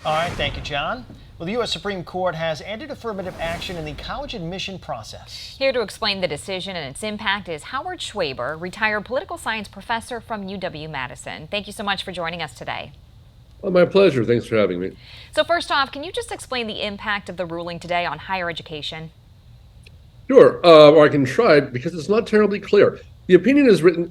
All right, thank you, John. Well, the U.S. Supreme Court has ended affirmative action in the college admission process. Here to explain the decision and its impact is Howard Schwaber, retired political science professor from UW-Madison. Thank you so much for joining us today. Well, my pleasure. Thanks for having me. So first off, can you just explain the impact of the ruling today on higher education? Sure, or I can try because it's not terribly clear. The opinion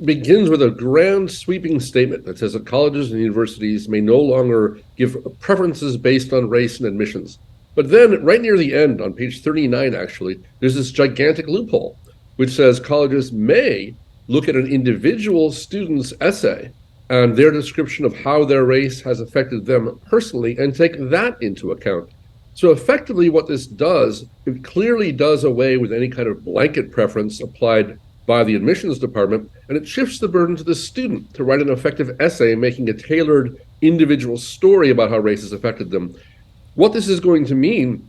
begins with a grand sweeping statement that says that colleges and universities may no longer give preferences based on race and admissions. But then, right near the end, on page 39, actually, there's this gigantic loophole, which says colleges may look at an individual student's essay and their description of how their race has affected them personally and take that into account. So effectively what this does, it clearly does away with any kind of blanket preference applied by the admissions department, and it shifts the burden to the student to write an effective essay making a tailored individual story about how race has affected them. What this is going to mean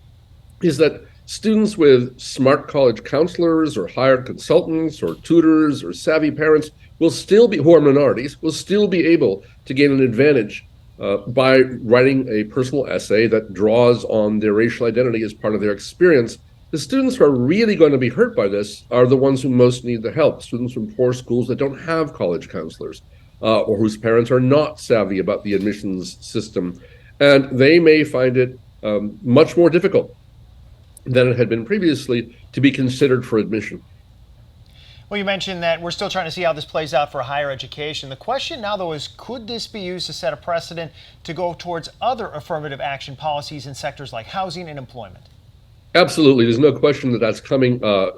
is that students with smart college counselors or hired consultants or tutors or savvy parents will still be, who are minorities, will still be able to gain an advantage by writing a personal essay that draws on their racial identity as part of their experience. The students who are really going to be hurt by this are the ones who most need the help, students from poor schools that don't have college counselors or whose parents are not savvy about the admissions system. And they may find it much more difficult than it had been previously to be considered for admission. Well, you mentioned that we're still trying to see how this plays out for higher education. The question now, though, is could this be used to set a precedent to go towards other affirmative action policies in sectors like housing and employment? Absolutely. There's no question that that's coming. I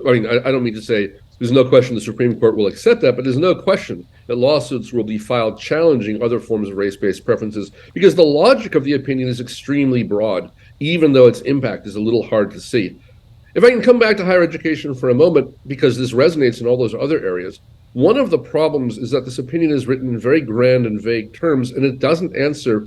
don't mean to say there's no question the Supreme Court will accept that, but there's no question that lawsuits will be filed challenging other forms of race-based preferences because the logic of the opinion is extremely broad, even though its impact is a little hard to see. If I can come back to higher education for a moment, because this resonates in all those other areas, one of the problems is that this opinion is written in very grand and vague terms, and it doesn't answer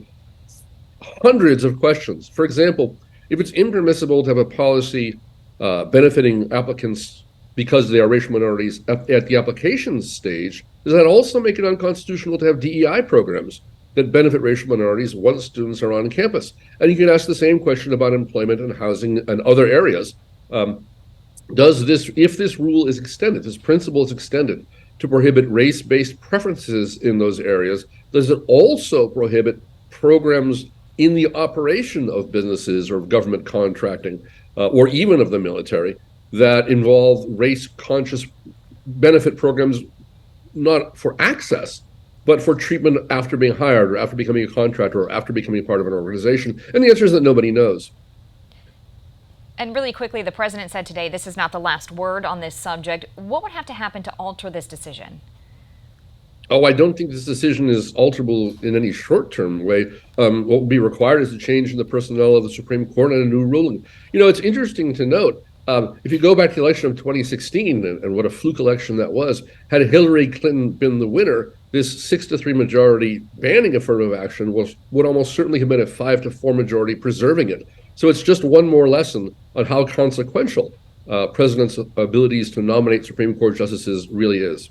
hundreds of questions. For example, if it's impermissible to have a policy benefiting applicants because they are racial minorities at the application stage, does that also make it unconstitutional to have DEI programs that benefit racial minorities once students are on campus? And you can ask the same question about employment and housing and other areas. If this rule is extended, this principle is extended to prohibit race-based preferences in those areas, does it also prohibit programs in the operation of businesses or government contracting, or even of the military, that involve race-conscious benefit programs, not for access, but for treatment after being hired or after becoming a contractor or after becoming part of an organization? And the answer is that nobody knows. And really quickly, the president said today this is not the last word on this subject. What would have to happen to alter this decision? Oh, I don't think this decision is alterable in any short-term way. What would be required is a change in the personnel of the Supreme Court and a new ruling. You know, it's interesting to note, if you go back to the election of 2016 and what a fluke election that was, had Hillary Clinton been the winner, this 6-3 majority banning affirmative action would almost certainly have been a 5-4 majority preserving it. So it's just one more lesson on how consequential presidents' abilities to nominate Supreme Court justices really is.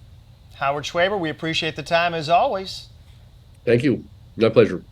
Howard Schwaber, we appreciate the time as always. Thank you. My pleasure.